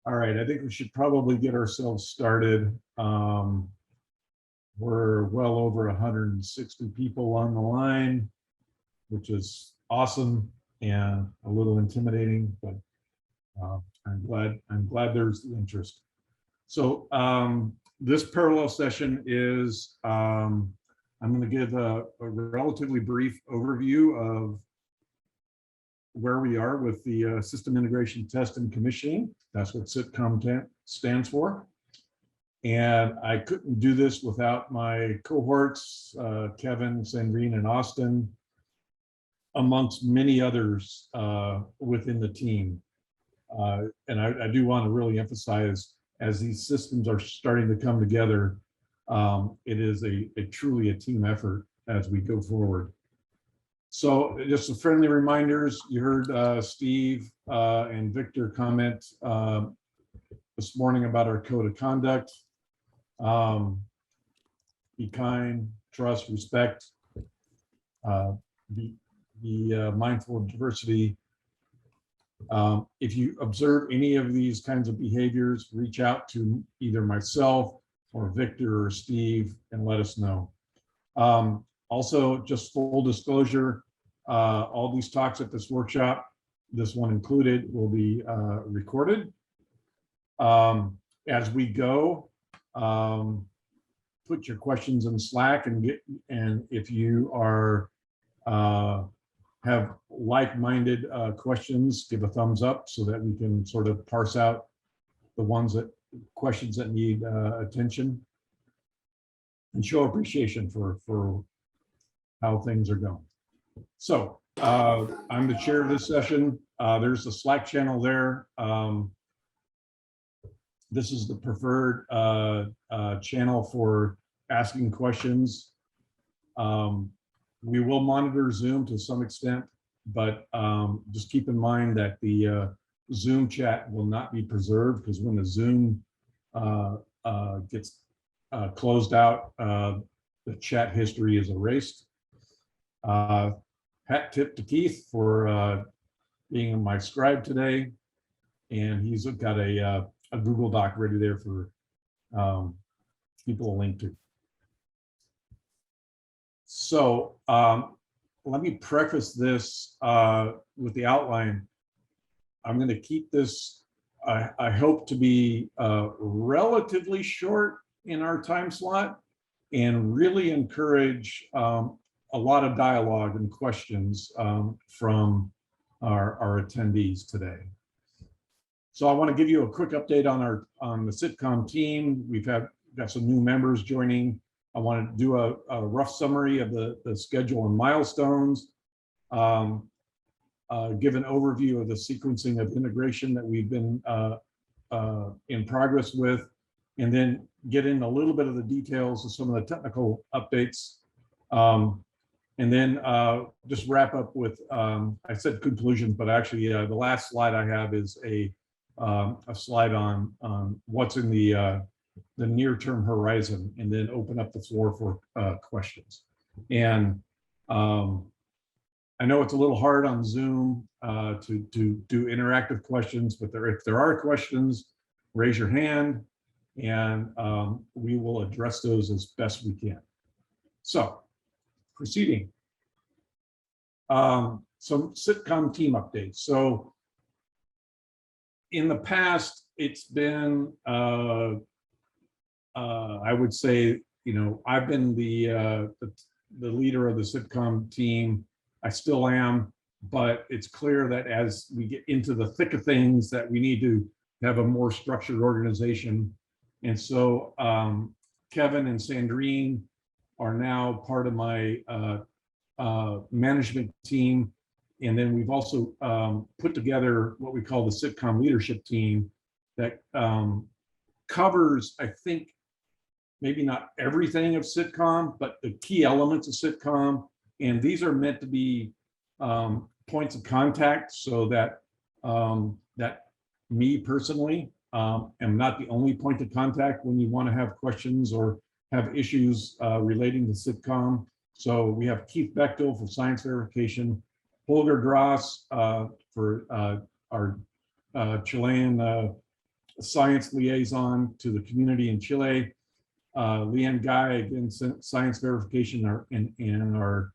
All right, I think we should probably get ourselves started. We're well over 160 people on the line, which is awesome and a little intimidating, but I'm glad there's the interest. So this parallel session is I'm going to give a relatively brief overview of where we are with the system integration test and commissioning. That's what ComCam stands for. And I couldn't do this without my cohorts, Kevin, Sandrine, and Austin, amongst many others within the team. And I do want to really emphasize, as these systems are starting to come together, it is truly a team effort as we go forward. So just some friendly reminders. You heard Steve and Victor comment this morning about our code of conduct. Be kind, trust, respect, be mindful of diversity. If you observe any of these kinds of behaviors, reach out to either myself or Victor or Steve and let us know. Also, just full disclosure, all these talks at this workshop, this one included, will be recorded. As we go, put your questions in Slack and if you are have like-minded questions, give a thumbs up so that we can sort of parse out the questions that need attention, and show appreciation for how things are going. So I'm the chair of this session. There's the Slack channel there. This is the preferred channel for asking questions. We will monitor Zoom to some extent, but just keep in mind that the Zoom chat will not be preserved, because when the Zoom gets closed out, the chat history is erased. Hat tip to Keith for being my scribe today, and he's got a Google Doc ready there for people to link to. So let me preface this with the outline. I'm going to keep this, I hope to be relatively short in our time slot, and really encourage a lot of dialogue and questions from our attendees today. So I want to give you a quick update on the sitcom team. We've got some new members joining. I want to do a rough summary of the schedule and milestones, give an overview of the sequencing of integration that we've been in progress with, and then get in a little bit of the details of some of the technical updates. And then just wrap up with, I said conclusions, but actually the last slide I have is a slide on what's in the near-term horizon, and then open up the floor for questions. And I know it's a little hard on Zoom to do interactive questions, but if there are questions, raise your hand, and we will address those as best we can. So, proceeding. Some sitcom team updates. So, in the past, it's been, I would say, I've been the leader of the sitcom team. I still am, but it's clear that as we get into the thick of things, that we need to have a more structured organization. And so Kevin and Sandrine are now part of my management team. And then we've also put together what we call the sitcom leadership team that covers, I think, maybe not everything of sitcom, but the key elements of sitcom. And these are meant to be points of contact, so that that me personally am not the only point of contact when you want to have questions or have issues relating to sitcom. So we have Keith Bechtel for science verification, Holger Dross for our Chilean science liaison to the community in Chile. Leanne Guy, again, science verification, and our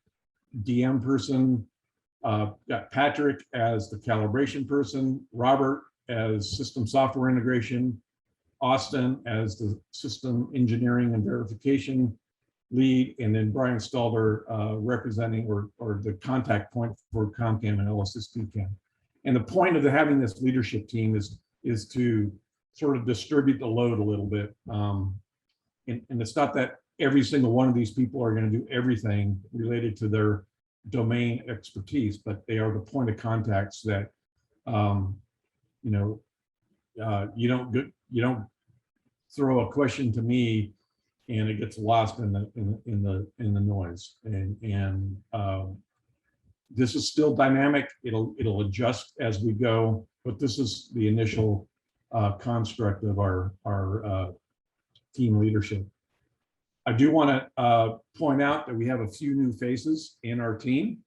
DM person. Got Patrick as the calibration person, Robert as system software integration, Austin as the system engineering and verification lead, and then Brian Stalder representing or the contact point for ComCam and LSSTCam. And the point of having this leadership team is to sort of distribute the load a little bit. And it's not that every single one of these people are going to do everything related to their domain expertise, but they are the point of contacts that you know, you don't throw a question to me and it gets lost in the noise. And this is still dynamic. It'll adjust as we go, but this is the initial construct of our team leadership. I do want to point out that we have a few new faces in our team.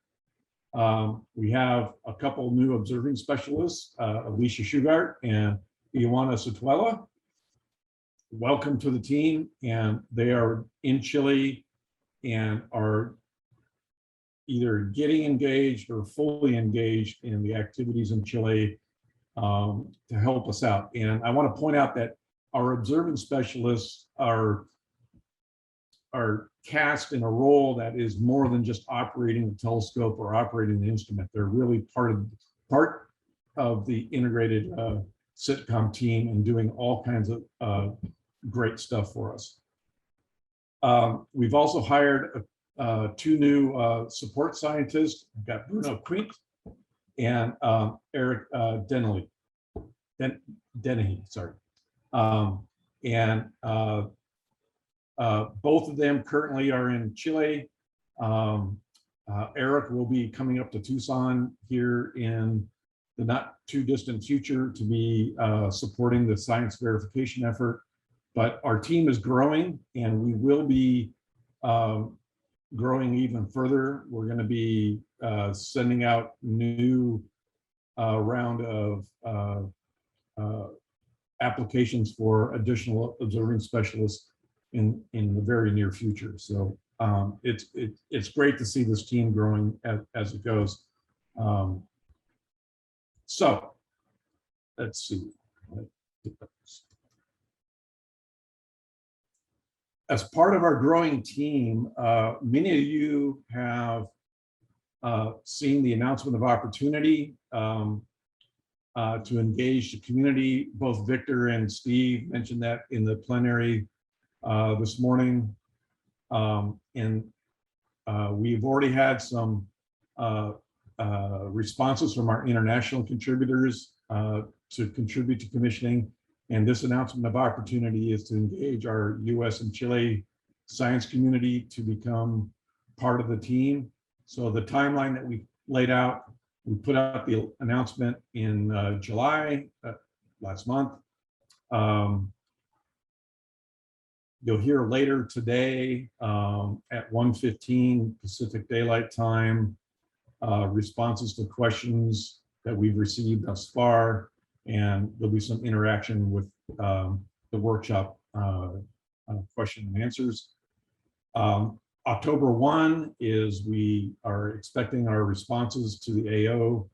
We have a couple new observing specialists, Alicia Shugart and Ioana Sutuela. Welcome to the team, and they are in Chile and are either getting engaged or fully engaged in the activities in Chile to help us out. And I want to point out that our observing specialists are cast in a role that is more than just operating the telescope or operating the instrument. They're really part of the integrated SITCOM team and doing all kinds of great stuff for us. We've also hired two new support scientists. We've got Bruno Quint and Eric Dennehy, sorry. And both of them currently are in Chile. Eric will be coming up to Tucson here in the not too distant future to be supporting the science verification effort. But our team is growing, and we will be growing even further. We're going to be sending out new round of applications for additional observing specialists in the very near future. So it's great to see this team growing as it goes. So let's see. As part of our growing team, many of you have seen the announcement of opportunity to engage the community. Both Victor and Steve mentioned that in the plenary this morning. And we've already had some responses from our international contributors to contribute to commissioning. And this announcement of opportunity is to engage our US and Chile science community to become part of the team. So the timeline that we laid out, we put out the announcement in July, last month. You'll hear later today at 1:15 Pacific Daylight Time, responses to questions that we've received thus far, and there'll be some interaction with the workshop question and answers. October 1 is we are expecting our responses to the AO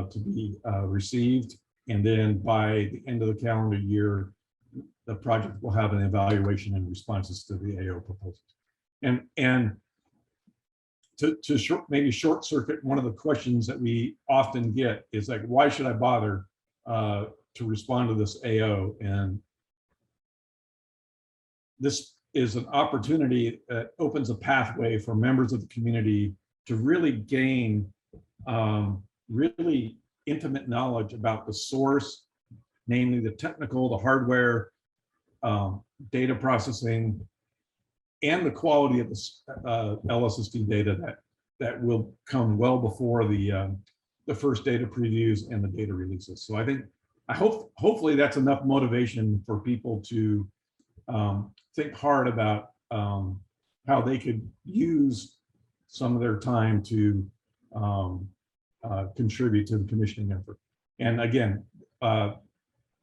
to be received, and then by the end of the calendar year, the project will have an evaluation and responses to the AO proposals. And to maybe short circuit, one of the questions that we often get is like, why should I bother to respond to this AO? And this is an opportunity that opens a pathway for members of the community to really gain really intimate knowledge about the source, namely the technical, the hardware, data processing, and the quality of the LSST data that will come well before the first data previews and the data releases. So hopefully that's enough motivation for people to think hard about how they could use some of their time to contribute to the commissioning effort. And again,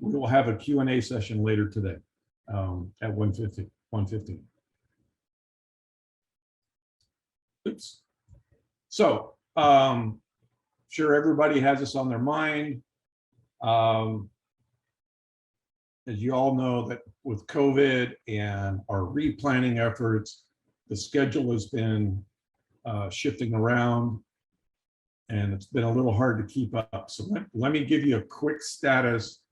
we will have a Q&A session later today at 1:15. Oops. So, sure, everybody has this on their mind. As you all know, that with COVID and our replanning efforts, the schedule has been shifting around, and it's been a little hard to keep up. So let me give you a quick status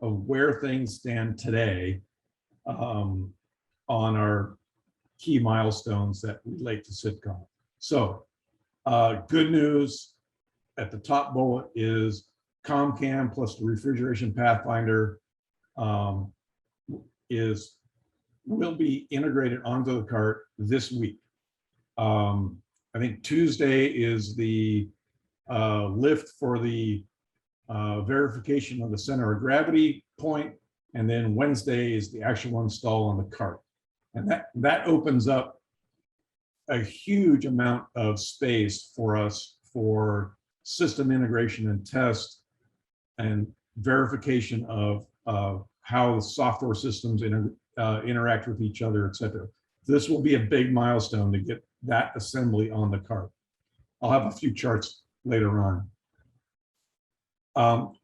of where things stand today on our key milestones that relate to CITCOM. So good news at the top bullet is ComCam plus the refrigeration pathfinder will be integrated onto the cart this week. I think Tuesday is the lift for the verification of the center of gravity point, and then Wednesday is the actual install on the cart. And that opens up a huge amount of space for us for system integration and test and verification of how the software systems interact with each other, et cetera. This will be a big milestone to get that assembly on the cart. I'll have a few charts later on.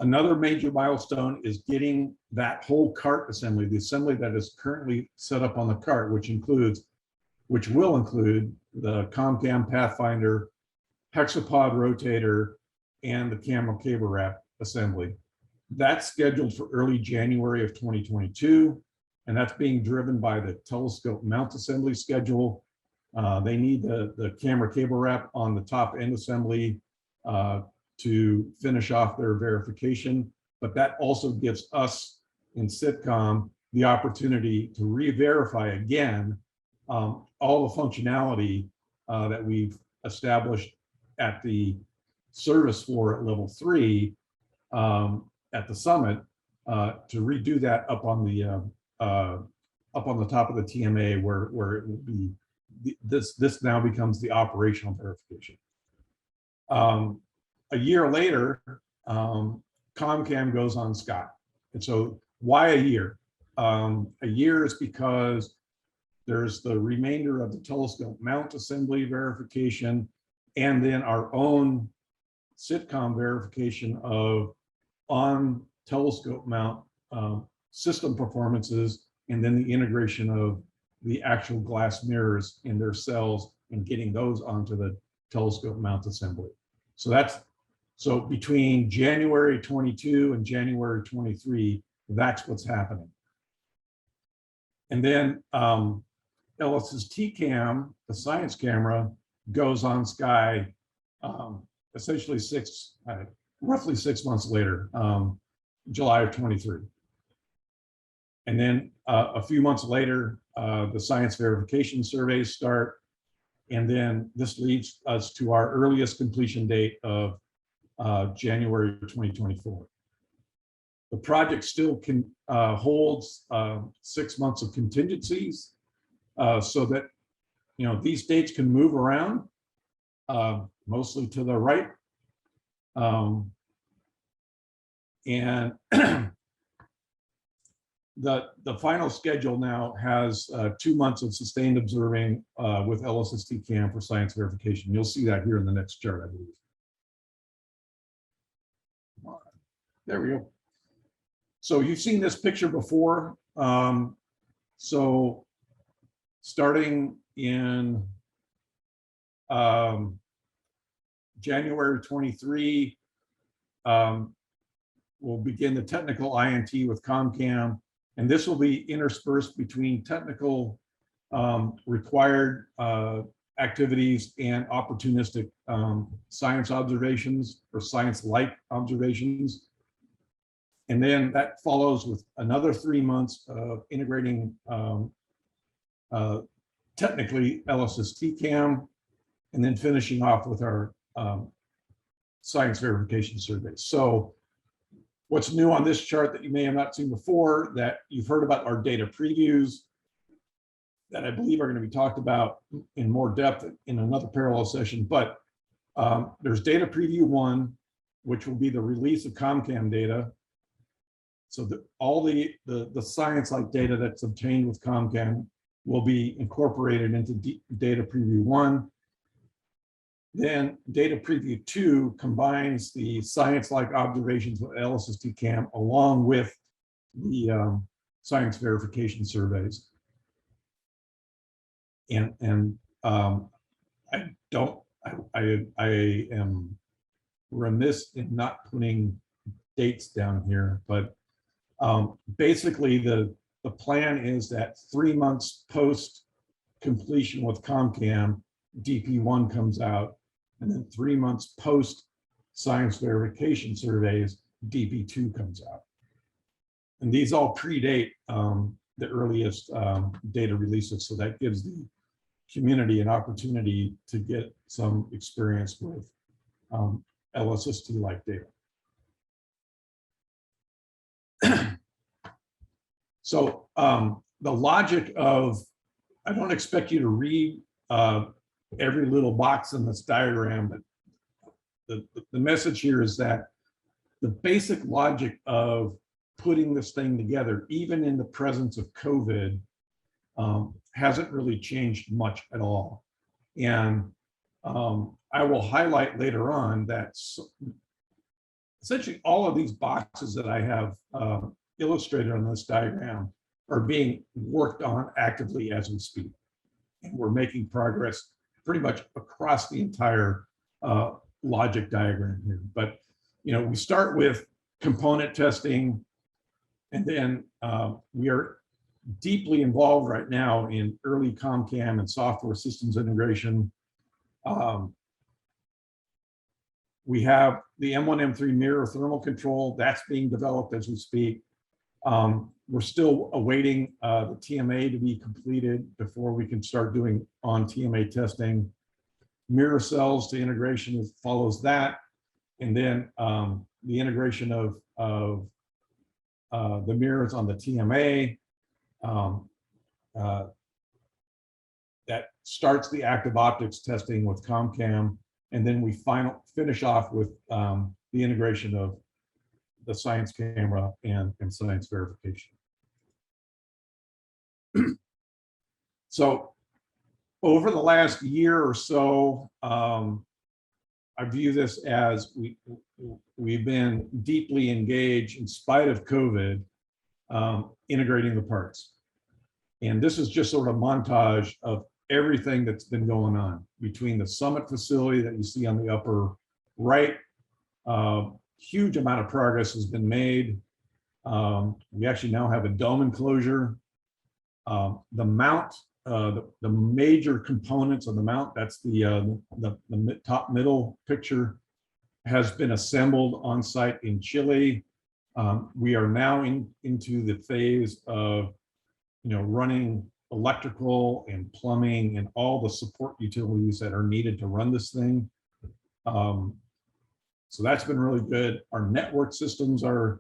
Another major milestone is getting that whole cart assembly, the assembly that is currently set up on the cart, which will include the ComCam Pathfinder, hexapod rotator, and the camera cable wrap assembly. That's scheduled for early January of 2022, and that's being driven by the telescope mount assembly schedule. They need the camera cable wrap on the top end assembly to finish off their verification, but that also gives us in CITCOM the opportunity to re-verify again all the functionality that we've established at the service floor at level 3 at the summit, to redo that up on the top of the TMA where it will be this now becomes the operational verification. A year later, ComCam goes on Sky. And so why a year? A year is because there's the remainder of the telescope mount assembly verification, and then our own CITCOM verification of on telescope mount system performances, and then the integration of the actual glass mirrors in their cells and getting those onto the telescope mount assembly. So between January 22 and January 23, that's what's happening. And then Ellis's TCAM, the science camera, goes on Sky essentially roughly 6 months later, July of 23. And then a few months later, the science verification surveys start. And then this leads us to our earliest completion date of January 2024. The project still holds 6 months of contingencies so that these dates can move around, mostly to the right. And the final schedule now has 2 months of sustained observing with Ellis's TCAM for science verification. You'll see that here in the next chart, I believe. There we go. So you've seen this picture before. So starting in January 23, we'll begin the technical INT with ComCam, and this will be interspersed between technical required activities and opportunistic science observations or science-like observations. And then that follows with another 3 months of integrating technically Ellis's TCAM, and then finishing off with our science verification surveys. So what's new on this chart that you may have not seen before, that you've heard about, our data previews that I believe are going to be talked about in more depth in another parallel session. But there's data preview 1, which will be the release of ComCam data. So that all the science-like data that's obtained with ComCam will be incorporated into data preview 1. Then data preview 2 combines the science-like observations with LSST cam along with the science verification surveys. And I am remiss in not putting dates down here, but basically the plan is that 3 months post completion with ComCam, DP1 comes out, and then 3 months post science verification surveys, DP2 comes out. And these all predate the earliest data releases, so that gives the community an opportunity to get some experience with LSST-like data. So the logic of, I don't expect you to read every little box in this diagram, but the message here is that the basic logic of putting this thing together, even in the presence of COVID, hasn't really changed much at all. And I will highlight later on that essentially all of these boxes that I have illustrated on this diagram are being worked on actively as we speak. And we're making progress pretty much across the entire logic diagram here. But we start with component testing, and then we are deeply involved right now in early ComCam and software systems integration. We have the M1, M3 mirror thermal control that's being developed as we speak. We're still awaiting the TMA to be completed before we can start doing on TMA testing. Mirror cells to integration follows that. And then the integration of the mirrors on the TMA. That starts the active optics testing with ComCam. And then we finish off with the integration of the science camera and science verification. So over the last year or so, I view this as we've been deeply engaged in spite of COVID, integrating the parts. And this is just sort of a montage of everything that's been going on between the summit facility that you see on the upper right. Huge amount of progress has been made. We actually now have a dome enclosure. The mount, the major components of the mount, that's the top middle picture, has been assembled on site in Chile. We are now into the phase of running electrical and plumbing and all the support utilities that are needed to run this thing. So that's been really good. Our network systems are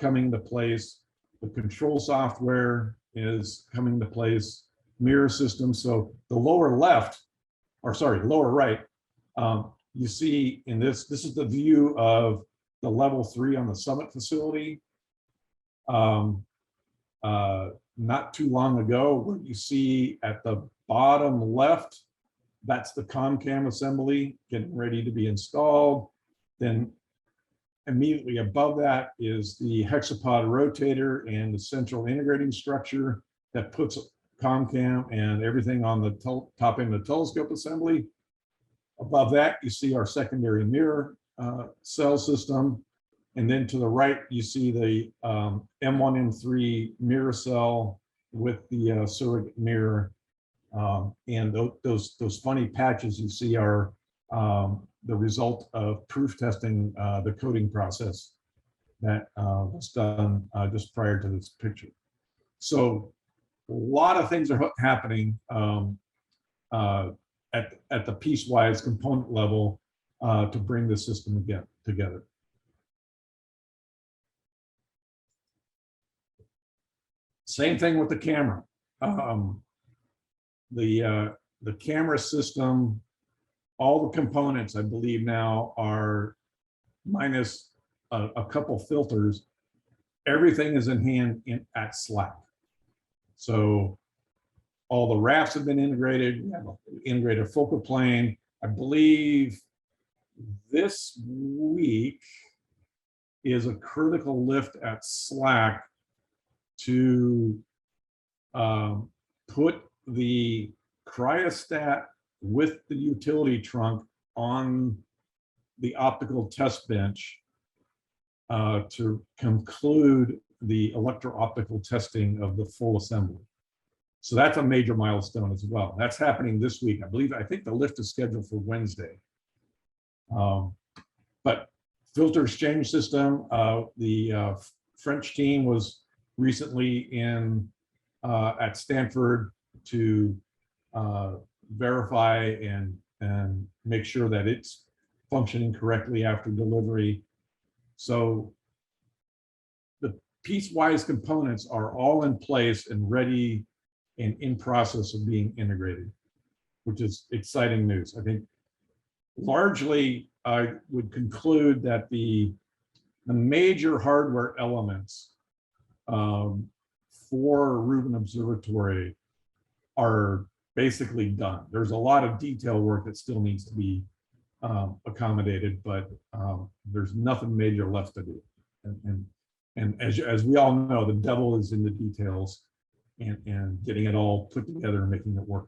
coming to place. The control software is coming to place. Mirror systems. So the lower left, or sorry, lower right, you see in this is the view of the level 3 on the summit facility. Not too long ago, what you see at the bottom left, that's the ComCam assembly getting ready to be installed. Then immediately above that is the hexapod rotator and the central integrating structure that puts ComCam and everything on the top end of the telescope assembly. Above that, you see our secondary mirror cell system. And then to the right, you see the M1, M3 mirror cell with the surrogate mirror. And those funny patches you see are the result of proof testing the coding process that was done just prior to this picture. So a lot of things are happening at the Piecewise component level to bring the system together. Same thing with the camera. The camera system, all the components, I believe now, are minus a couple filters, everything is in hand at Slack. So all the rafts have been integrated. We have an integrated focal plane. I believe this week is a critical lift at Slack to put the cryostat with the utility trunk on the optical test bench to conclude the electro-optical testing of the full assembly. So that's a major milestone as well. That's happening this week. I think the lift is scheduled for Wednesday. But filter exchange system, the French team was recently at Stanford to verify and make sure that it's functioning correctly after delivery. So the Piecewise components are all in place and ready and in process of being integrated, which is exciting news. I think largely I would conclude that the major hardware elements for Rubin Observatory are basically done. There's a lot of detail work that still needs to be accommodated, but there's nothing major left to do. And as we all know, the devil is in the details and getting it all put together and making it work.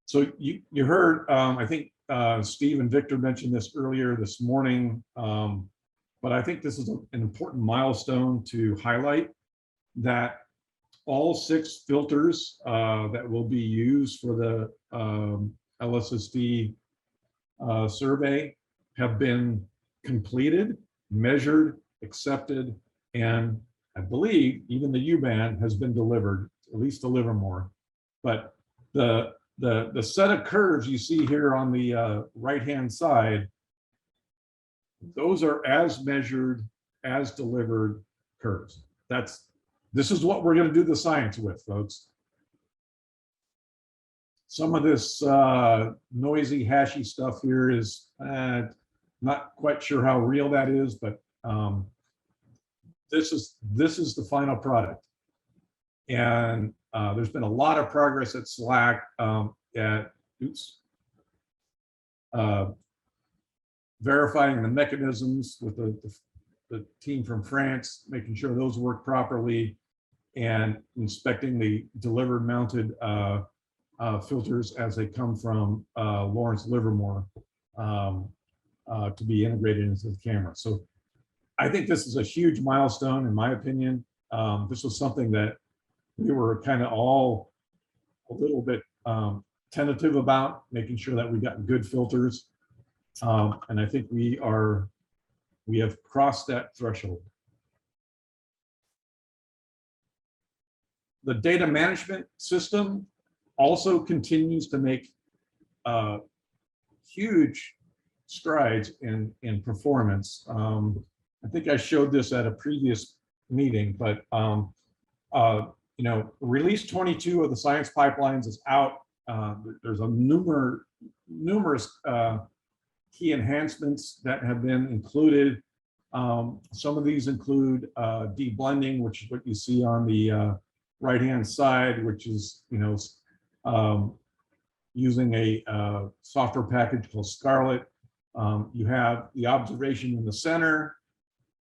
So you heard, I think Steve and Victor mentioned this earlier this morning, but I think this is an important milestone to highlight that all 6 filters that will be used for the LSSD survey have been completed, measured, accepted, and I believe even the U-band has been delivered, at least to Livermore. But the set of curves you see here on the right-hand side, those are as measured, as delivered curves. This is what we're going to do the science with, folks. Some of this noisy, hashy stuff here is not quite sure how real that is, but this is the final product. And there's been a lot of progress at Slack verifying the mechanisms with the team from France, making sure those work properly, and inspecting the delivered mounted filters as they come from Lawrence Livermore to be integrated into the camera. So I think this is a huge milestone, in my opinion. This was something that we were kind of all a little bit tentative about, making sure that we got good filters. And I think we have crossed that threshold. The data management system also continues to make huge strides in performance. I think I showed this at a previous meeting, but you know, release 22 of the science pipelines is out. There's a numerous key enhancements that have been included. Some of these include deblending, which is what you see on the right-hand side, which is, you know, using a software package called Scarlet. You have the observation in the center,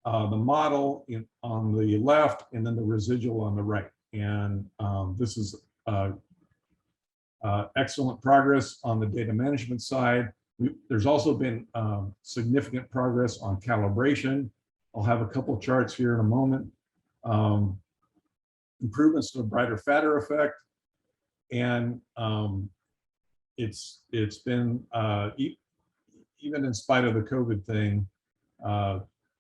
the model on the left, and then the residual on the right. And this is excellent progress on the data management side. There's also been significant progress on calibration. I'll have a couple of charts here in a moment. Improvements to the brighter, fatter effect. And it's been, even in spite of the COVID thing,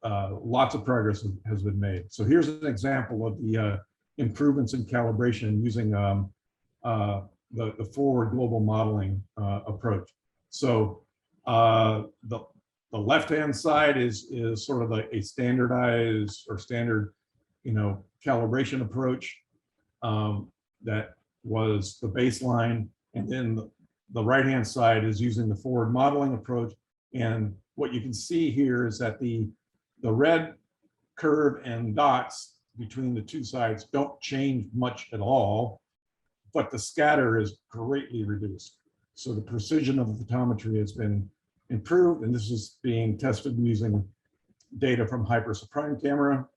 lots of progress has been made. So here's an example of the improvements in calibration using the forward global modeling approach. So the left-hand side is sort of a standardized or standard, you know, calibration approach that was the baseline, and then the right-hand side is using the forward modeling approach. And what you can see here is that the red curve and dots between the two sides don't change much at all, but the scatter is greatly reduced. So the precision of the photometry has been improved, and this is being tested using data from Hypersa Prime camera.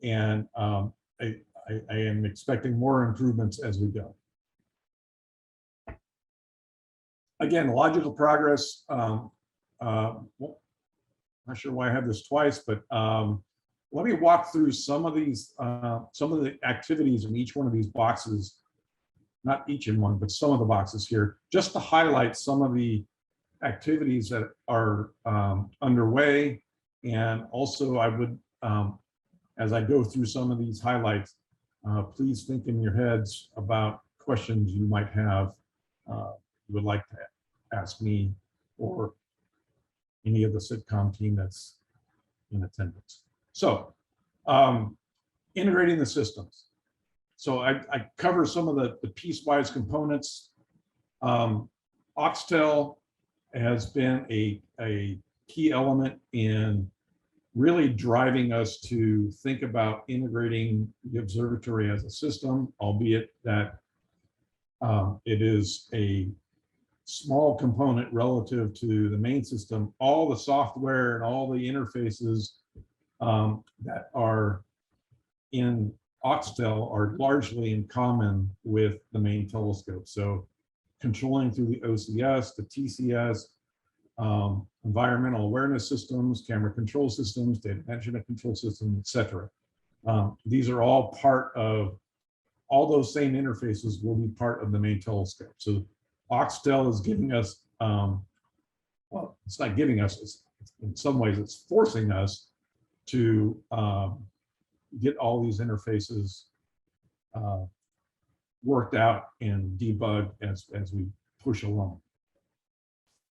And I am expecting more improvements as we go. Again, logical progress. Well, not sure why I have this twice, but let me walk through some of these, some of the activities in each one of these boxes, not each in one, but some of the boxes here, just to highlight some of the activities that are underway. And also I would, as I go through some of these highlights, please think in your heads about questions you might have, you would like to ask me or any of the sitcom team that's in attendance. So integrating the systems. So I cover some of the piecewise components. Oxtel has been a key element in really driving us to think about integrating the observatory as a system, albeit that it is a small component relative to the main system. All the software and all the interfaces that are in Oxtel are largely in common with the main telescope. So controlling through the OCS, the TCS, environmental awareness systems, camera control systems, data management control systems, etc. These are all part of, all those same interfaces will be part of the main telescope. So Oxtel is giving us, well, it's not giving us, it's, in some ways it's forcing us to get all these interfaces worked out and debugged as we push along.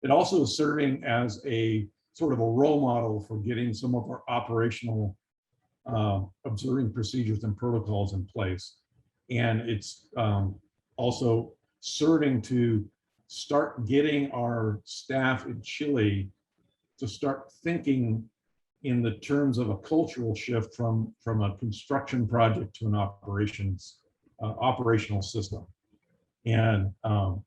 It also is serving as a sort of a role model for getting some of our operational observing procedures and protocols in place. And it's also serving to start getting our staff in Chile to start thinking in the terms of a cultural shift from a construction project to an operational system. And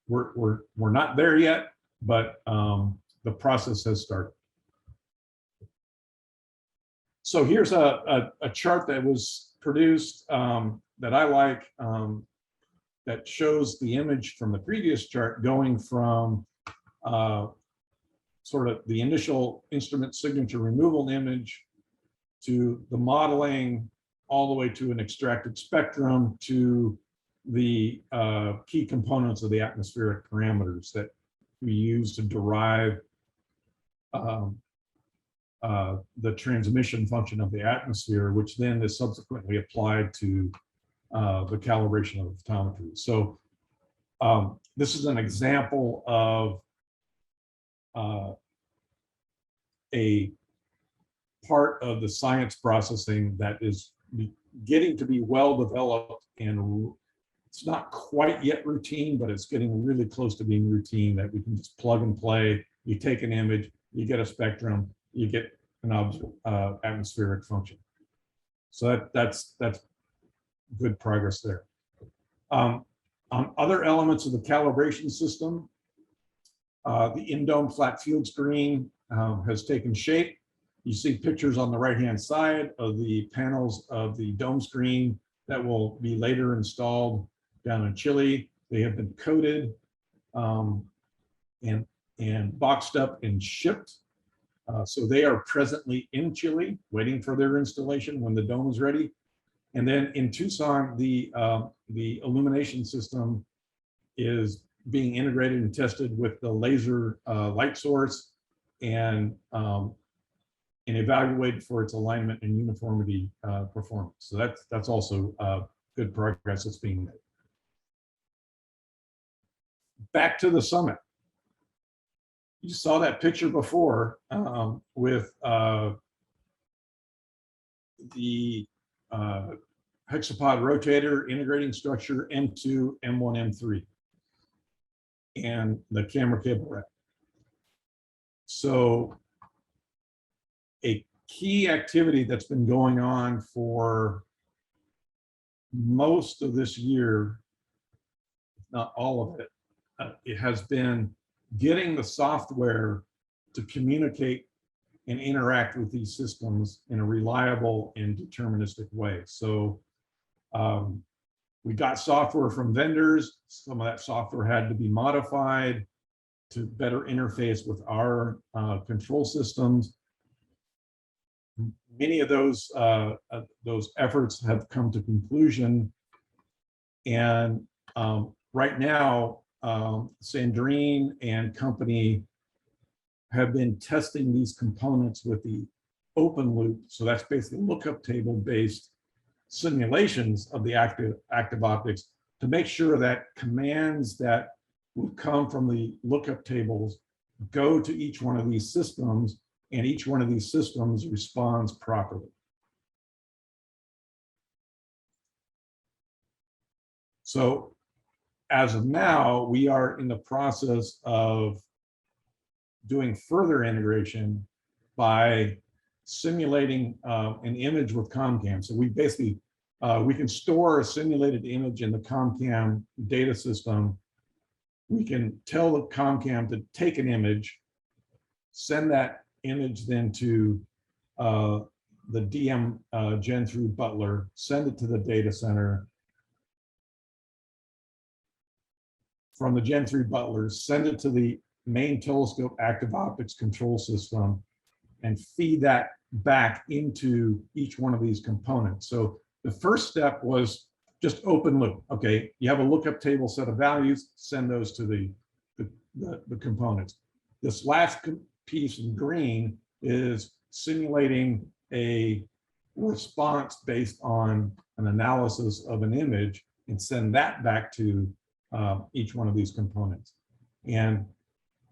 we're not there yet, but the process has started. So here's a chart that was produced that I like, that shows the image from the previous chart going from sort of the initial instrument signature removal image to the modeling, all the way to an extracted spectrum, to the key components of the atmospheric parameters that we use to derive the transmission function of the atmosphere, which then is subsequently applied to the calibration of the photometry. So this is an example of a part of the science processing that is getting to be well developed, and it's not quite yet routine, but it's getting really close to being routine, that we can just plug and play. You take an image, you get a spectrum, you get an atmospheric function. So that's good progress there. On other elements of the calibration system, the in-dome flat field screen has taken shape. You see pictures on the right-hand side of the panels of the dome screen that will be later installed down in Chile. They have been coated and boxed up and shipped. So they are presently in Chile waiting for their installation when the dome is ready. And then in Tucson, the illumination system is being integrated and tested with the laser light source and evaluated for its alignment and uniformity performance. So that's also good progress that's being made. Back to the summit. You saw that picture before with the hexapod rotator, integrating structure, M2, M1, M3, and the camera cable rack. So a key activity that's been going on for most of this year, if not all of it, it has been getting the software to communicate and interact with these systems in a reliable and deterministic way. So we got software from vendors. Some of that software had to be modified to better interface with our control systems. Many of those efforts have come to conclusion, and right now, Sandrine and company have been testing these components with the open loop. So that's basically lookup table based simulations of the active optics to make sure that commands that would come from the lookup tables go to each one of these systems, and each one of these systems responds properly. So as of now, we are in the process of doing further integration by simulating an image with ComCam. So we basically, we can store a simulated image in the ComCam data system. We can tell the ComCam to take an image, send that image then to the DM gen through Butler, send it to the data center. From the gen 3 Butler, send it to the main telescope active optics control system, and feed that back into each one of these components. So the first step was just open loop. Okay, you have a lookup table set of values, send those to the components. This last piece in green is simulating a response based on an analysis of an image and send that back to each one of these components. And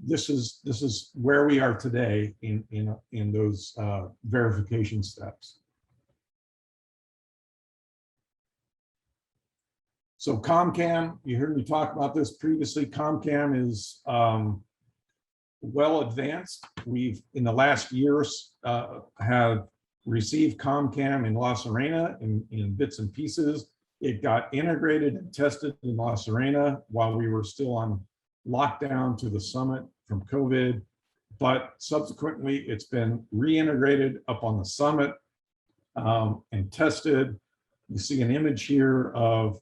this is where we are today in those verification steps. So ComCam, you heard me talk about this previously. ComCam is well advanced. We've in the last years have received ComCam in La Serena in bits and pieces. It got integrated and tested in La Serena while we were still on lockdown to the summit from COVID, but subsequently it's been reintegrated up on the summit and tested. You see an image here of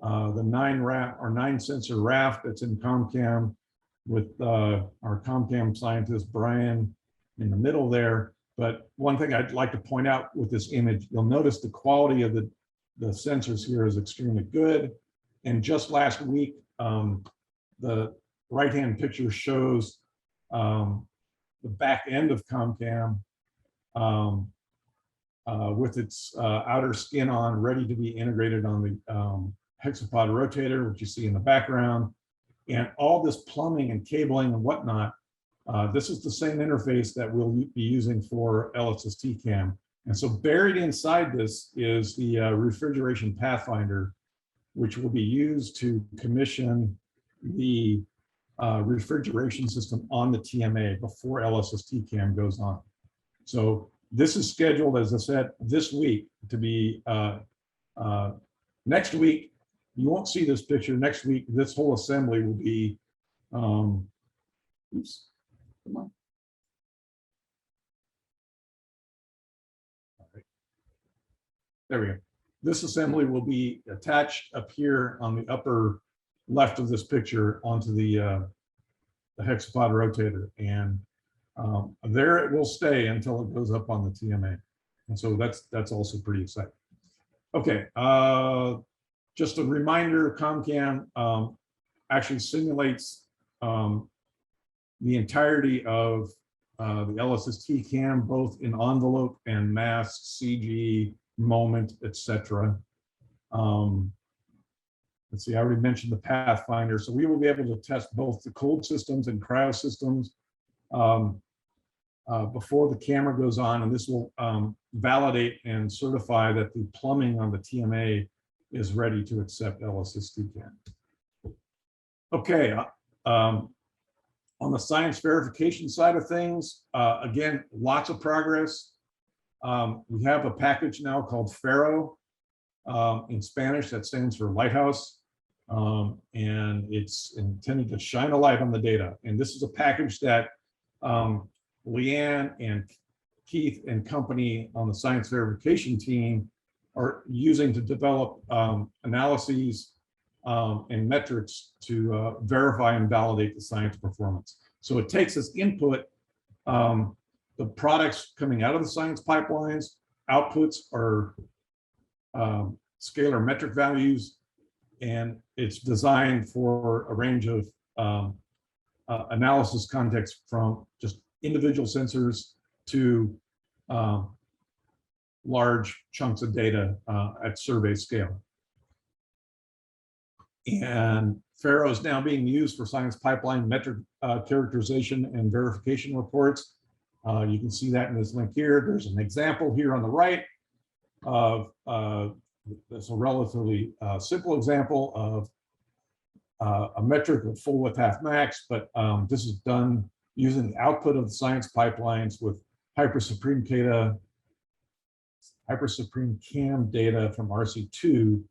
the 9 sensor raft that's in ComCam with our ComCam scientist Brian in the middle there. But one thing I'd like to point out with this image, you'll notice the quality of the sensors here is extremely good. And just last week, the right-hand picture shows the back end of ComCam with its outer skin on, ready to be integrated on the hexapod rotator, which you see in the background. And all this plumbing and cabling and whatnot, this is the same interface that we'll be using for LSST cam. And so buried inside this is the refrigeration pathfinder, which will be used to commission the refrigeration system on the TMA before LSST cam goes on. So this is scheduled, as I said, this week to be, next week, you won't see this picture. Next week, this whole assembly will be, oops, come on. All right. There we go. This assembly will be attached up here on the upper left of this picture onto the hexapod rotator, and there it will stay until it goes up on the TMA. And so that's also pretty exciting. Okay, just a reminder, ComCam actually simulates the entirety of the LSST cam, both in envelope and mask, CG, moment, etc. Let's see, I already mentioned the Pathfinder. So we will be able to test both the cold systems and cryo systems before the camera goes on, and this will validate and certify that the plumbing on the TMA is ready to accept LSST cam. Okay, on the science verification side of things, again, lots of progress. We have a package now called Faro in Spanish, that stands for lighthouse. And it's intended to shine a light on the data. And this is a package that Leanne and Keith and company on the science verification team are using to develop analyses and metrics to verify and validate the science performance. So it takes as input the products coming out of the science pipelines. Outputs are scalar metric values, and it's designed for a range of analysis contexts, from just individual sensors to large chunks of data at survey scale. And Faro is now being used for science pipeline metric characterization and verification reports. You can see that in this link here. There's an example here on the right of it's a relatively simple example of a metric of full width half max, but this is done using the output of the science pipelines with hypersupreme CAM data from RC2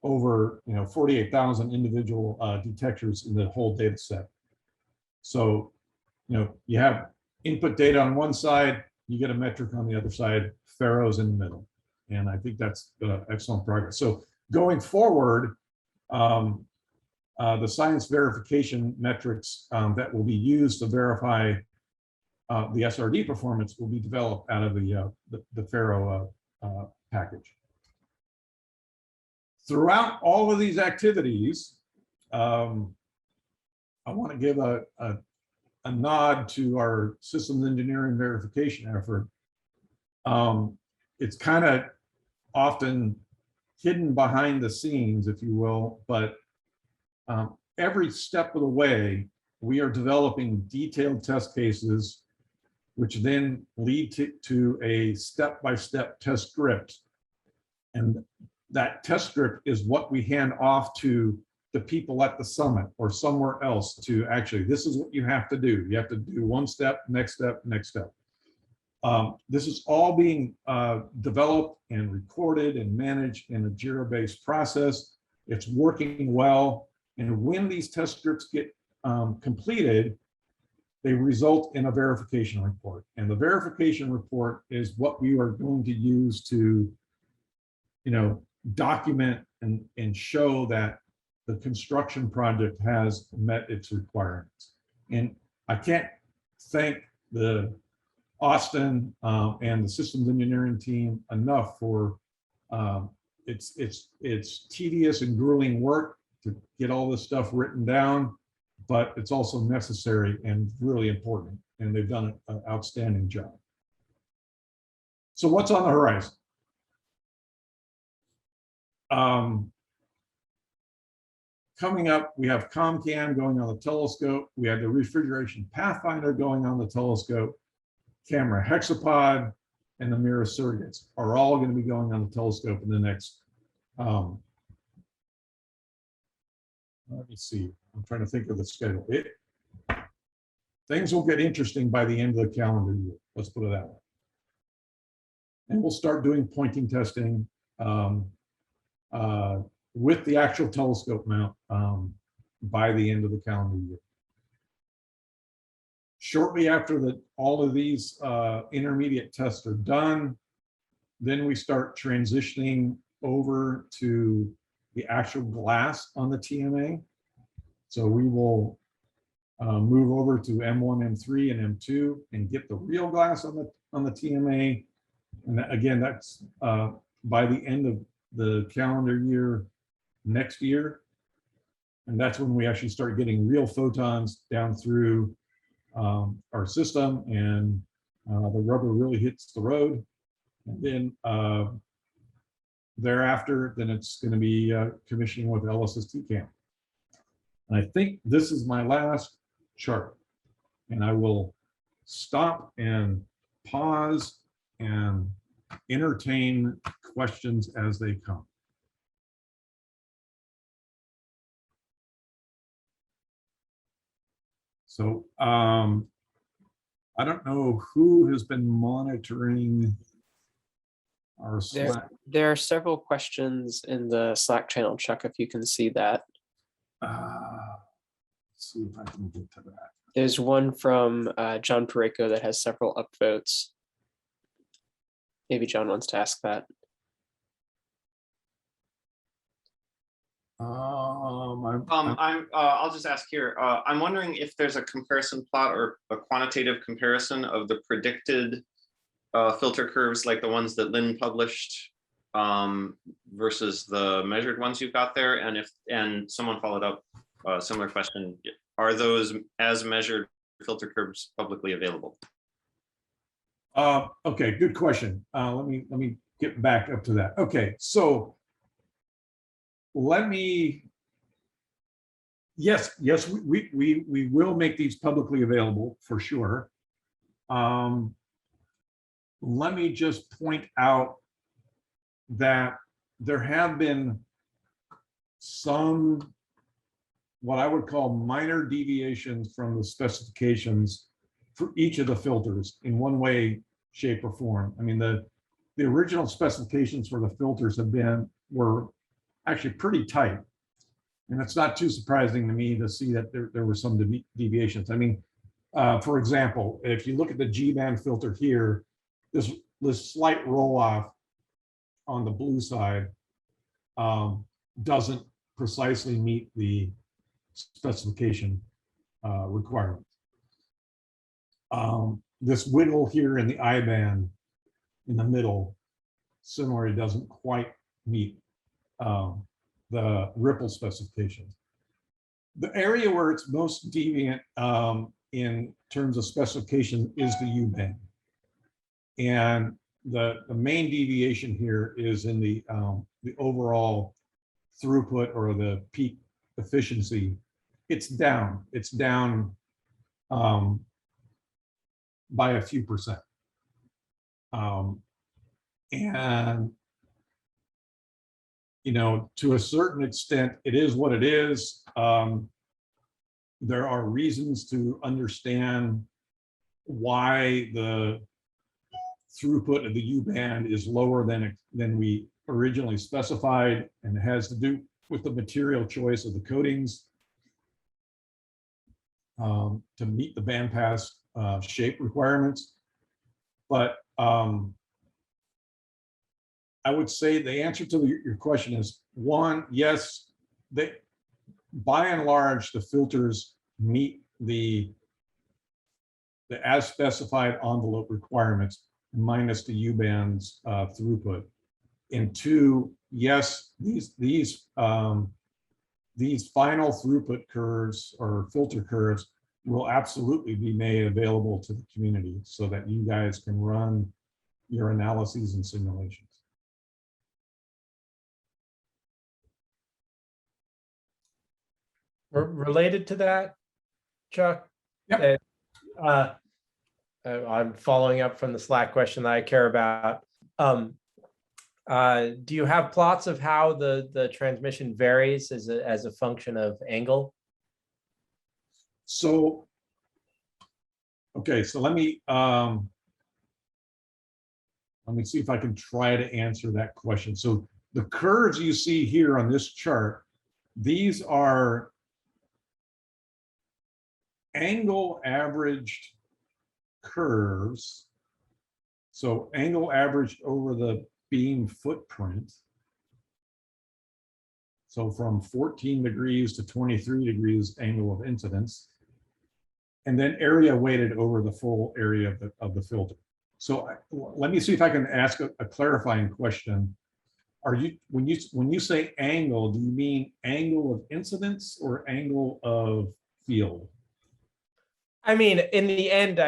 over 48,000 individual detectors in the whole data set. So you have input data on one side, you get a metric on the other side. Faro's in the middle, and I think that's excellent progress. So going forward, the science verification metrics that will be used to verify the SRD performance will be developed out of the Faro package. Throughout all of these activities, I want to give a nod to our systems engineering verification effort. It's kind of often hidden behind the scenes, if you will, but every step of the way, we are developing detailed test cases, which then lead to a step-by-step test script. And that test script is what we hand off to the people at the summit or somewhere else to actually, this is what you have to do. You have to do one step, next step, next step. This is all being developed and recorded and managed in a Jira-based process. It's working well. And when these test scripts get completed, they result in a verification report. And the verification report is what we are going to use to, document and show that the construction project has met its requirements. And I can't thank the Austin and the systems engineering team enough for it's tedious and grueling work to get all this stuff written down, but it's also necessary and really important, and they've done an outstanding job. So what's on the horizon? Coming up, we have ComCam going on the telescope. We have the refrigeration pathfinder going on the telescope. Camera hexapod and the mirror surrogates are all going to be going on the telescope in the next, let me see, I'm trying to think of the schedule. Things will get interesting by the end of the calendar year, let's put it that way. And we'll start doing pointing testing with the actual telescope mount by the end of the calendar year. Shortly after all of these intermediate tests are done, then we start transitioning over to the actual glass on the TMA. So we will move over to M1, M3, and M2 and get the real glass on the TMA. And again, that's by the end of the calendar year next year. And that's when we actually start getting real photons down through our system, and the rubber really hits the road. And then thereafter, then it's going to be commissioning with LSST cam. And I think this is my last chart, and I will stop and pause and entertain questions as they come. So I don't know who has been monitoring our There, Slack. there are several questions in the Slack channel, Chuck, if you can see that. Let's see if I can get to that. There's one from John Pareko that has several upvotes. Maybe John wants to ask that. I'll just ask here. I'm wondering if there's a comparison plot or a quantitative comparison of the predicted filter curves, like the ones that Lynn published, versus the measured ones you've got there. And someone followed up a similar question: are those as measured filter curves publicly available? Okay, good question. Let me get back up to that. Okay, so yes, we will make these publicly available for sure. Let me just point out that there have been some, what I would call minor deviations from the specifications for each of the filters in one way, shape, or form. I mean, the original specifications for the filters were actually pretty tight. And it's not too surprising to me to see that there were some deviations. I mean, for example, if you look at the G-band filter here, this slight roll off on the blue side doesn't precisely meet the specification requirements. This wiggle here in the I band in the middle similarly doesn't quite meet the ripple specifications. The area where it's most deviant in terms of specification is the U band. And the main deviation here is in the overall throughput or the peak efficiency. It's down by a few percent. And you know, to a certain extent, it is what it is. There are reasons to understand why the throughput of the U band is lower than we originally specified, and it has to do with the material choice of the coatings to meet the bandpass shape requirements. But I would say the answer to your question is one, yes, by and large, the filters meet the as specified envelope requirements minus the U band's throughput. And two, yes, these final throughput curves or filter curves will absolutely be made available to the community so that you guys can run your analyses and simulations. Related to that, Chuck, Yep. I'm following up from the Slack question that I care about. Do you have plots of how the transmission varies as a function of angle? So, okay, so let me see if I can try to answer that question. So the curves you see here on this chart, these are angle averaged curves. So angle averaged over the beam footprint. So from 14 degrees to 23 degrees angle of incidence, and then area weighted over the full area of the filter. So let me see if I can ask a clarifying question. Are you, when you say angle, do you mean angle of incidence or angle of field? I mean, in the end,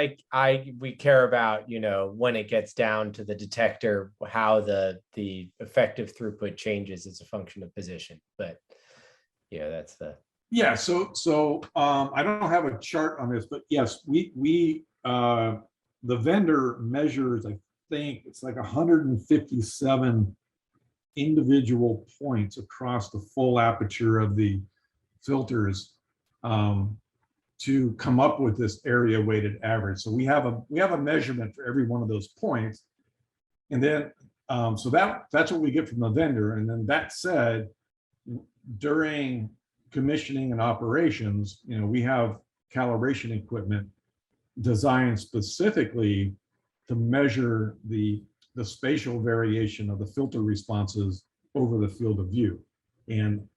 we care about, you know, when it gets down to the detector, how the effective throughput changes as a function of position. But yeah, that's the. Yeah, so I don't have a chart on this, but yes, we the vendor measures, I think it's like 157 individual points across the full aperture of the filters. to come up with this area weighted average. So we have a measurement for every one of those points. And then, so that's what we get from the vendor. And then that said, during commissioning and operations, we have calibration equipment designed specifically to measure the spatial variation of the filter responses over the field of view. And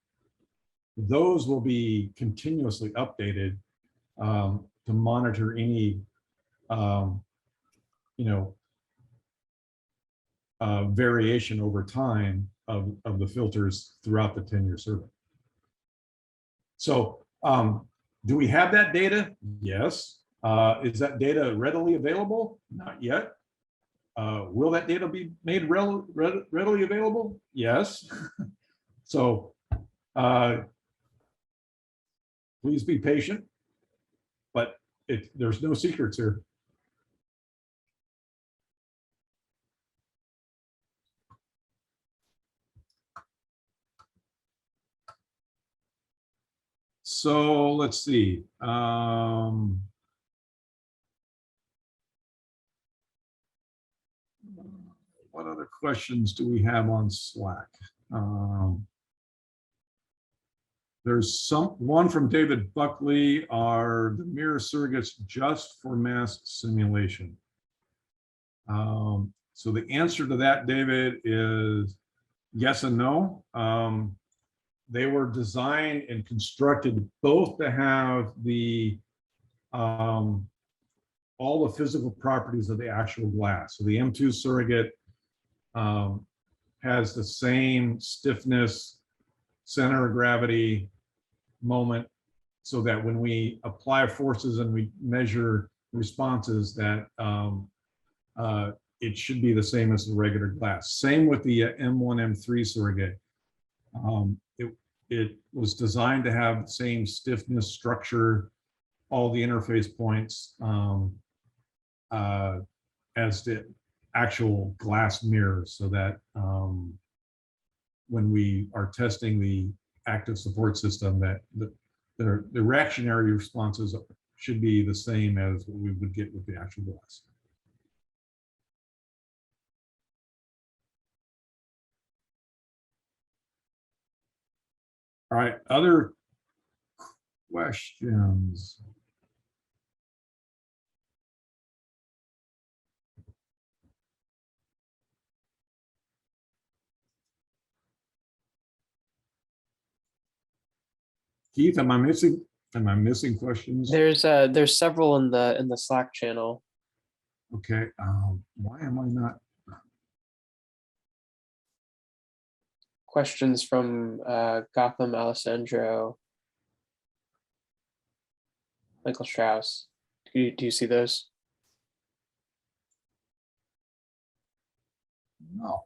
those will be continuously updated to monitor any, variation over time of the filters throughout the 10-year survey. So do we have that data? Yes. Is that data readily available? Not yet. Will that data be made readily available? Yes. So please be patient, but there's no secrets here. So let's see. What other questions do we have on Slack? There's one from David Buckley. Are the mirror surrogates just for mass simulation? So the answer to that, David, is yes and no. They were designed and constructed both to have the all the physical properties of the actual glass. So the M2 surrogate has the same stiffness, center of gravity, moment, so that when we apply forces and we measure responses, that it should be the same as the regular glass. Same with the M1, M3 surrogate. It was designed to have the same stiffness, structure, all the interface points as the actual glass mirrors, so that when we are testing the active support system, that the reactionary responses should be the same as what we would get with the actual glass. All right, other questions? Keith, am I missing questions? There's several in the Slack channel. Okay, why am I not? Questions from Gotham, Alessandro, Michael Strauss. Do you see those? No.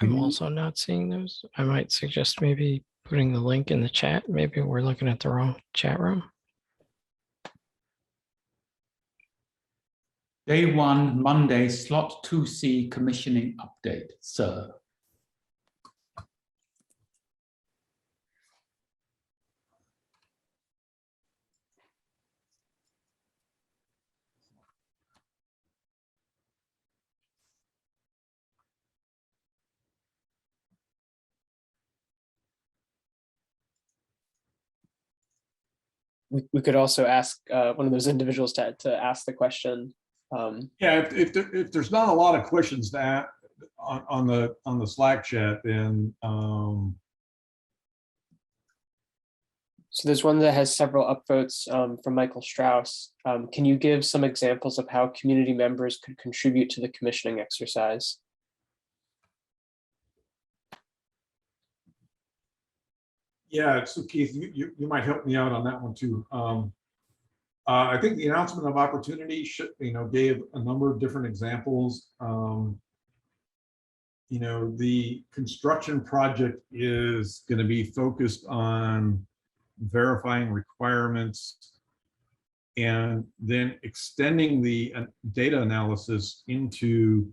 I'm also not seeing those. I might suggest maybe putting the link in the chat. Maybe we're looking at the wrong chat room. Day 1, Monday, slot 2C commissioning update, sir. We could also ask one of those individuals to ask the question. Yeah, if there's not a lot of questions to ask on the Slack chat, then So there's one that has several upvotes from Michael Strauss. Can you give some examples of how community members could contribute to the commissioning exercise? yeah, so Keith, you might help me out on that one too. I think the announcement of opportunity gave a number of different examples. The construction project is going to be focused on verifying requirements and then extending the data analysis into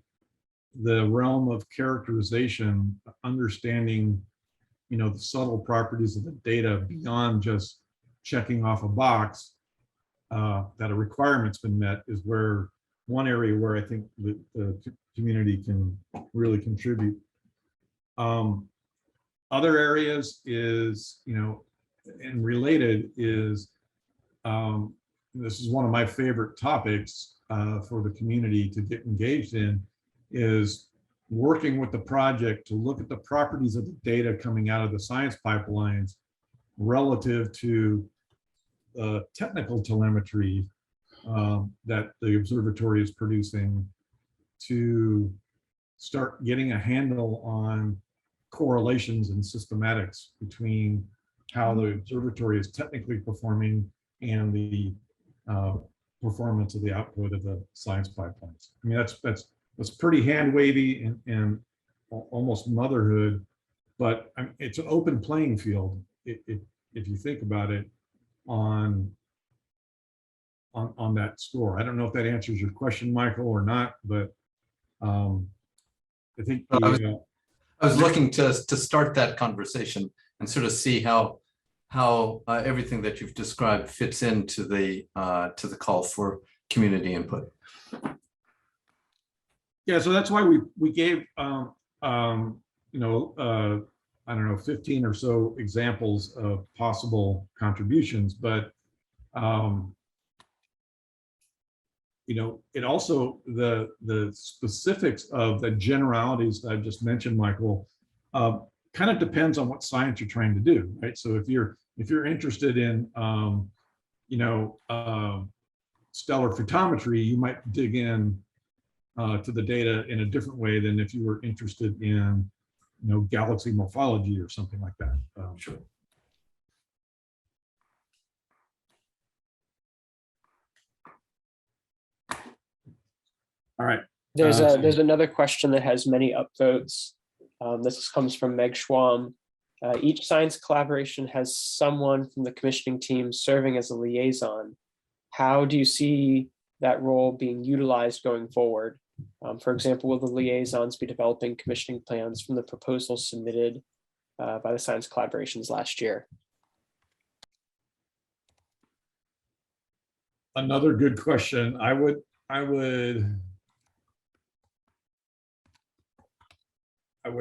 the realm of characterization, understanding the subtle properties of the data beyond just checking off a box that a requirement's been met is where one area where I think the community can really contribute. Other areas is, and related is, this is one of my favorite topics for the community to get engaged in, is working with the project to look at the properties of the data coming out of the science pipelines relative to technical telemetry that the observatory is producing, to start getting a handle on correlations and systematics between how the observatory is technically performing and the performance of the output of the science pipelines. I mean, that's pretty hand wavy and almost motherhood, but it's an open playing field if you think about it on that score. I don't know if that answers your question, Michael, or not, but I think I was looking to start that conversation and sort of see how everything that you've described fits into the call for community input. Yeah, so that's why we gave I don't know, 15 or so examples of possible contributions, but it also, the specifics of the generalities that I just mentioned, Michael, kind of depends on what science you're trying to do, right? So if you're interested in stellar photometry, you might dig in to the data in a different way than if you were interested in galaxy morphology or something like that. Sure. All right. There's another question that has many upvotes. This comes from Meg Schwam. Each science collaboration has someone from the commissioning team serving as a liaison. How do you see that role being utilized going forward? For example, will the liaisons be developing commissioning plans from the proposals submitted by the science collaborations last year? Another good question. I would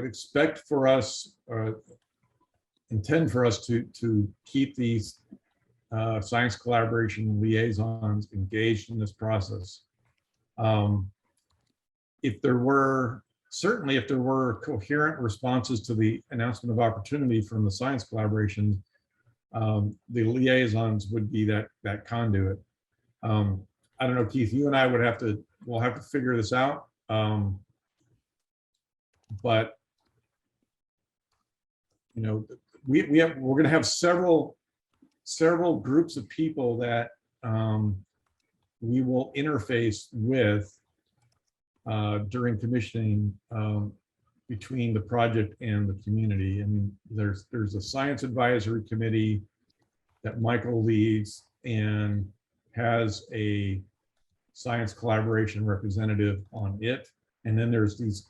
expect for us, or intend for us to keep these science collaboration liaisons engaged in this process. If there were coherent responses to the announcement of opportunity from the science collaboration, the liaisons would be that conduit. I don't know, Keith, you and I we'll have to figure this out. But we're going to have several groups of people that we will interface with during commissioning between the project and the community. I mean, there's a science advisory committee that Michael leads and has a science collaboration representative on it. And then there's these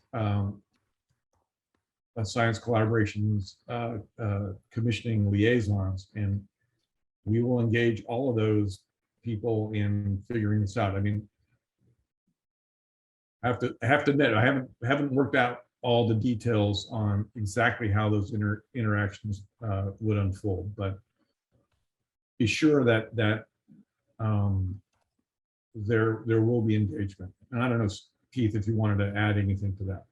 science collaborations commissioning liaisons, and we will engage all of those people in figuring this out. I mean, I have to admit, I haven't worked out all the details on exactly how those interactions would unfold, but be sure that there will be engagement. And I don't know, Keith, if you wanted to add anything to that.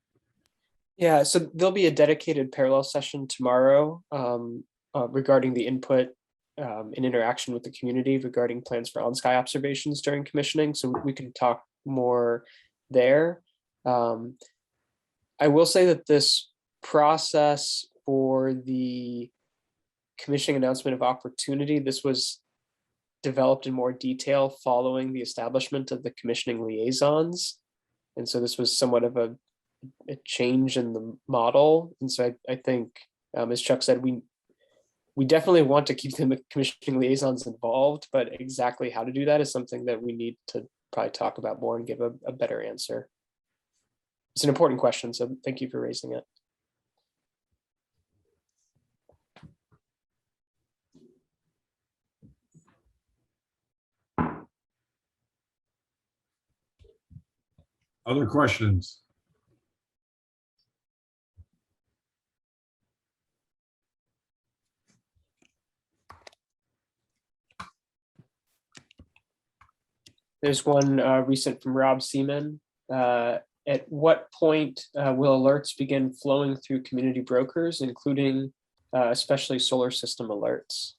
Yeah, so there'll be a dedicated parallel session tomorrow regarding the input and interaction with the community regarding plans for on-sky observations during commissioning. So we can talk more there. I will say that this process for the commissioning announcement of opportunity, this was developed in more detail following the establishment of the commissioning liaisons. And so this was somewhat of a change in the model. And so I think, as Chuck said, we definitely want to keep the commissioning liaisons involved, but exactly how to do that is something that we need to probably talk about more and give a better answer. It's an important question, so thank you for raising it. Other questions? There's one recent from Rob Seaman. At what point will alerts begin flowing through community brokers, including especially solar system alerts?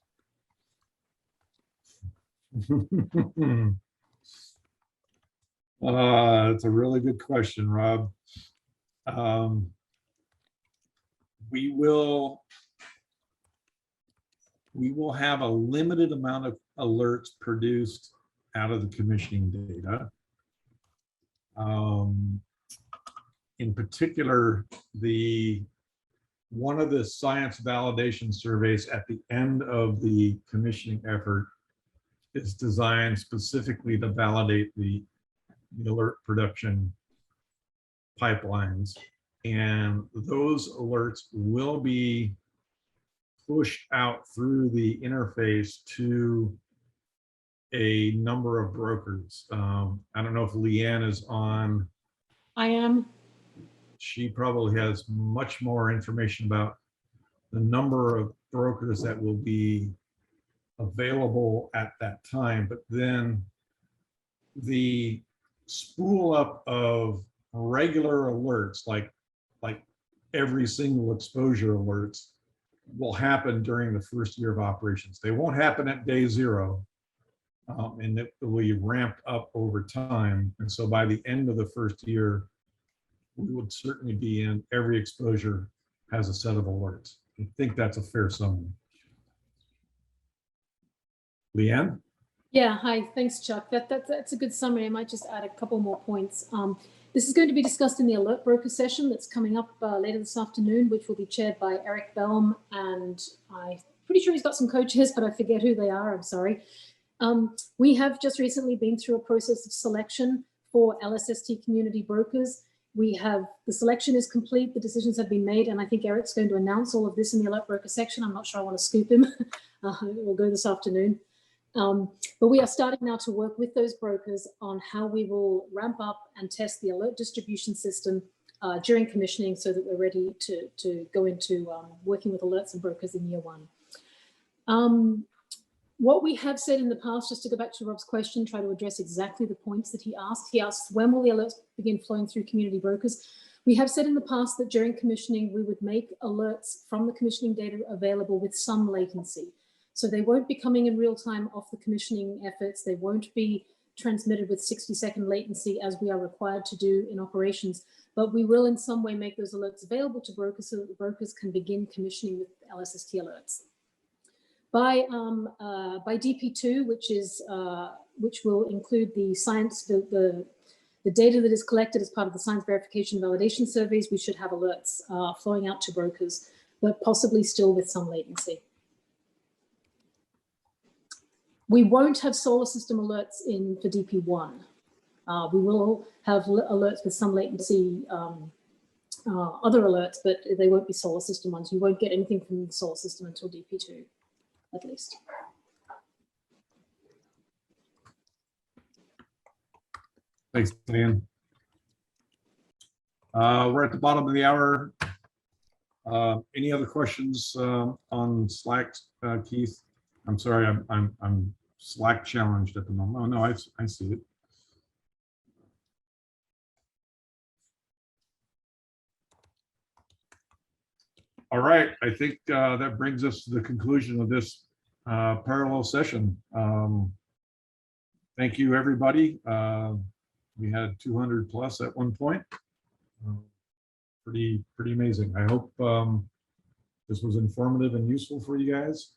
That's a really good question, Rob. We will have a limited amount of alerts produced out of the commissioning data. In particular, one of the science validation surveys at the end of the commissioning effort is designed specifically to validate the alert production pipelines. And those alerts will be pushed out through the interface to a number of brokers. I don't know if Leanne is on. I am. She probably has much more information about the number of brokers that will be available at that time. But then the spool up of regular alerts, like every single exposure alerts, will happen during the first year of operations. They won't happen at day zero, and it will be ramped up over time. And so by the end of the first year, we would certainly be in every exposure has a set of alerts. I think that's a fair summary. Leanne? Yeah, hi, thanks, Chuck. That's a good summary. I might just add a couple more points. This is going to be discussed in the alert broker session that's coming up later this afternoon, which will be chaired by Eric Belm, and I'm pretty sure he's got some co-chairs, but I forget who they are, I'm sorry. We have just recently been through a process of selection for LSST community brokers. The selection is complete, the decisions have been made, and I think Eric's going to announce all of this in the alert broker section. I'm not sure I want to scoop him. We'll go this afternoon. But we are starting now to work with those brokers on how we will ramp up and test the alert distribution system during commissioning so that we're ready to go into working with alerts and brokers in year one. What we have said in the past, just to go back to Rob's question, try to address exactly the points that he asked. He asked, when will the alerts begin flowing through community brokers? We have said in the past that during commissioning, we would make alerts from the commissioning data available with some latency. So they won't be coming in real time off the commissioning efforts. They won't be transmitted with 60-second latency as we are required to do in operations, but we will in some way make those alerts available to brokers so that the brokers can begin commissioning with LSST alerts. By DP2, which will include the science, the data that is collected as part of the science verification validation surveys, we should have alerts flowing out to brokers, but possibly still with some latency. We won't have solar system alerts for DP1. We will have alerts with some latency, other alerts, but they won't be solar system ones. You won't get anything from the solar system until DP2, at least. Thanks, Dan. We're at the bottom of the hour. Any other questions on Slack, Keith? I'm sorry, I'm Slack challenged at the moment. Oh no, I see it. All right, I think that brings us to the conclusion of this parallel session. Thank you, everybody. We had 200 plus at one point. Pretty amazing. I hope this was informative and useful for you guys.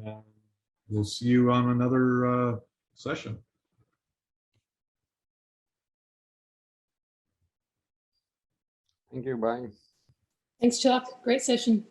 And we'll see you on another session. Thank you. Bye. Thanks, Chuck. Great session.